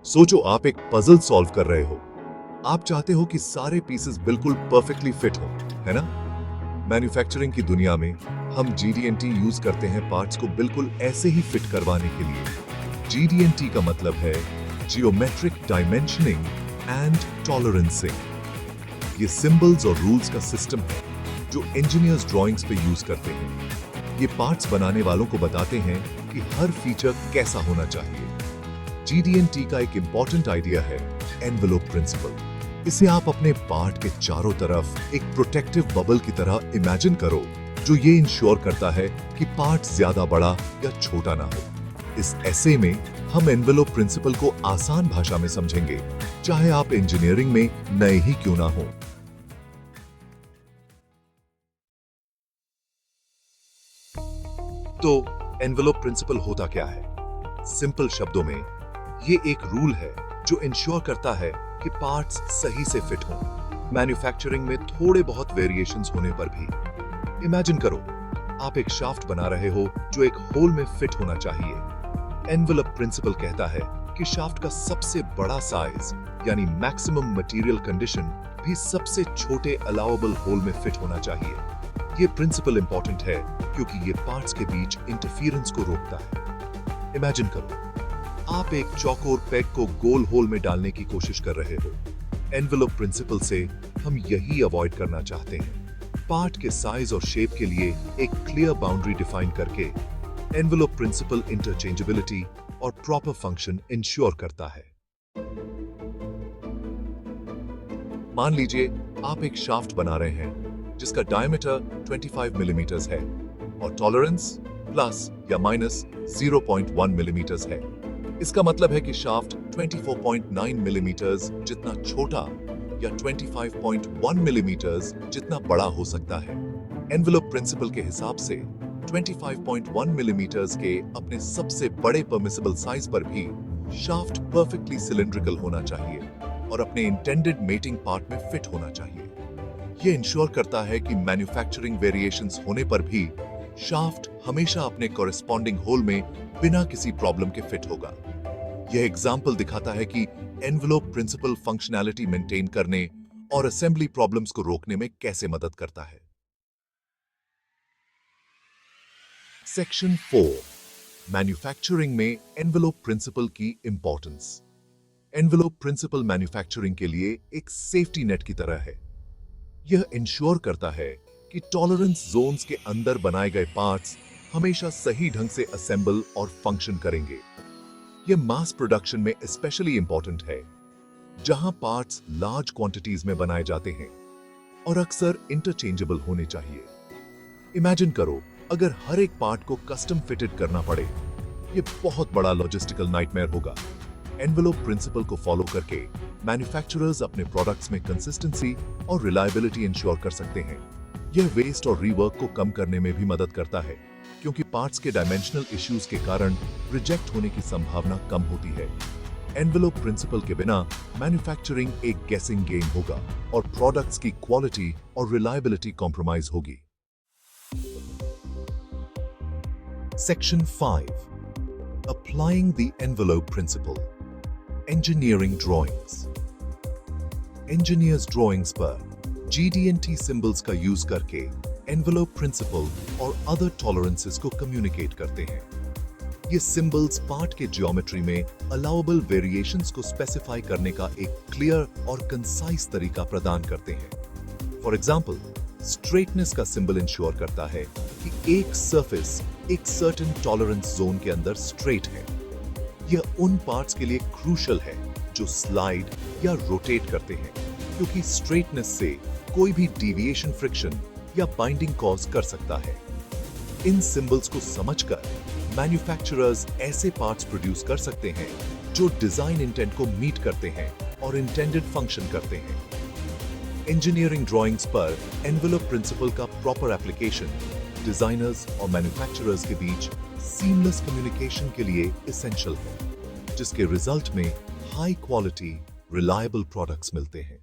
सोचो आप एक पजल सॉल्व कर रहे हो। आप चाहते हो कि सारे पीसेस बिल्कुल परफेक्टली फिट हो, है ना? मैन्युफैक्चरिंग की दुनिया में हम GD&T यूज करते हैं पार्ट्स को बिल्कुल ऐसे ही फिट करवाने के लिए। GD&T का मतलब है जियोमेट्रिक डायमेंशनिंग एंड टॉलरेंसिंग। ये सिंबल्स और रूल्स का सिस्टम है जो इंजीनियर्स ड्राइंग्स पे यूज करते हैं। ये पार्ट्स बनाने वालों को बताते हैं कि हर फीचर कैसा होना चाहिए। GD&T का एक इंपॉर्टेंट आइडिया है एनवेलोप प्रिंसिपल। इसे आप अपने पार्ट के चारों तरफ एक प्रोटेक्टिव बबल की तरह इमेजिन करो, जो ये इंश्योर करता है कि पार्ट ज्यादा बड़ा या छोटा ना हो। इस ऐसे में हम एनवेलोप प्रिंसिपल को आसान भाषा में समझेंगे, चाहे आप इंजीनियरिंग में नए ही क्यों ना हो। तो एनवेलोप प्रिंसिपल होता क्या है? सिंपल शब्दों में ये एक रूल है जो इंश्योर करता है कि पार्ट्स सही से फिट हों, मैन्युफैक्चरिंग में थोड़े बहुत वेरिएशंस होने पर भी। इमेजिन करो, आप एक शाफ्ट बना रहे हो जो एक होल में फिट होना चाहिए। एनवेलप प्रिंसिपल कहता है कि शाफ्ट का सबसे बड़ा साइज यानी मैक्सिमम मटेरियल कंडीशन भी सबसे छोटे अलाउएबल होल में फिट होना चाहिए। ये प्रिंसिपल इंपॉर्टेंट है क्योंकि ये पार्ट्स के बीच इंटरफियरेंस को रोकता है। इमेजिन करो, आप एक चौकोर पेग को गोल होल में डालने की कोशिश कर रहे हो। एनवेलोप प्रिंसिपल से हम यही अवॉइड करना चाहते हैं। पार्ट के साइज और शेप के लिए एक क्लियर बाउंड्री डिफाइन करके एनवेलोप प्रिंसिपल इंटरचेंजेबिलिटी और प्रॉपर फंक्शन इंश्योर करता है। मान लीजिए आप एक शाफ्ट बना रहे हैं जिसका डायमीटर 25 मिलीमीटर है और टॉलरेंस प्लस या माइनस 0.1 मिलीमीटर है। इसका मतलब है कि शाफ्ट 24.9 मिलीमीटर जितना छोटा या 25.1 मिलीमीटर जितना बड़ा हो सकता है। एनवेलोप प्रिंसिपल के हिसाब से 25.1 मिलीमीटर के अपने सबसे बड़े परमिसिबल साइज पर भी शाफ्ट परफेक्टली सिलिंड्रिकल होना चाहिए और अपने इंटेंडेड मेटिंग पार्ट में फिट होना चाहिए। यह इंश्योर करता है कि मैन्युफैक्चरिंग वेरिएशंस होने पर भी शाफ्ट हमेशा अपने कॉरेस्पॉन्डिंग होल में बिना किसी प्रॉब्लम के फिट होगा। यह एग्जाम्पल दिखाता है कि एनवेलोप प्रिंसिपल फंक्शनैलिटी मेंटेन करने और असेंबली प्रॉब्लम्स को रोकने में कैसे मदद करता है। सेक्शन 4, मैन्युफैक्चरिंग में एनवेलोप प्रिंसिपल की इंपॉर्टेंस। एनवेलोप प्रिंसिपल मैन्युफैक्चरिंग के लिए एक सेफ्टी नेट की तरह है। यह इंश्योर करता है कि टॉलरेंस जोन्स के अंदर बनाए गए पार्ट्स हमेशा सही ढंग से असेंबल और फंक्शन करेंगे। यह मास प्रोडक्शन में स्पेशली इंपॉर्टेंट है, जहां पार्ट्स लार्ज क्वांटिटीज में बनाए जाते हैं और अक्सर इंटरचेंजेबल होने चाहिए। इमेजिन करो, अगर हर एक पार्ट को कस्टम फिटेड करना पड़े, यह बहुत बड़ा लॉजिस्टिकल नाइटमेयर होगा। एनवेलोप प्रिंसिपल को फॉलो करके मैन्युफैक्चरर्स अपने प्रोडक्ट्स में कंसिस्टेंसी और रिलायबिलिटी इंश्योर कर सकते हैं। यह वेस्ट और रीवर्क को कम करने में भी मदद करता है, क्योंकि पार्ट्स के डायमेंशनल इश्यूज के कारण रिजेक्ट होने की संभावना कम होती है। एनवेलोप प्रिंसिपल के बिना मैन्युफैक्चरिंग एक गेसिंग गेम होगा और प्रोडक्ट्स की क्वालिटी और रिलायबिलिटी कॉम्प्रोमाइज होगी। Section 5, applying the envelope principle. Engineering drawings. Engineers drawings पर GD&T सिंबल्स का यूज करके एनवेलोप प्रिंसिपल और अदर टॉलरेंसेस को कम्युनिकेट करते हैं। ये सिंबल्स पार्ट के ज्योमेट्री में अलाउएबल वेरिएशंस को स्पेसिफाई करने का एक क्लियर और कंसाइज तरीका प्रदान करते हैं। फॉर एग्जांपल, स्ट्रेटनेस का सिंबल इंश्योर करता है कि एक सरफेस एक सर्टेन टॉलरेंस जोन के अंदर स्ट्रेट है। यह उन पार्ट्स के लिए क्रूशियल है जो स्लाइड या रोटेट करते हैं, क्योंकि स्ट्रेटनेस से कोई भी डिविएशन फ्रिक्शन या बाइंडिंग कॉज कर सकता है। इन सिंबल्स को समझकर मैन्युफैक्चरर्स ऐसे पार्ट्स प्रोड्यूस कर सकते हैं जो डिजाइन इंटेंट को मीट करते हैं और इंटेंडेड फंक्शन करते हैं। इंजीनियरिंग ड्राइंग्स पर एनवेलोप प्रिंसिपल का प्रॉपर एप्लीकेशन डिजाइनर्स और मैन्युफैक्चरर्स के बीच सीमलेस कम्युनिकेशन के लिए एसेंशियल है, जिसके रिजल्ट में हाई क्वालिटी रिलायबल प्रोडक्ट्स मिलते हैं।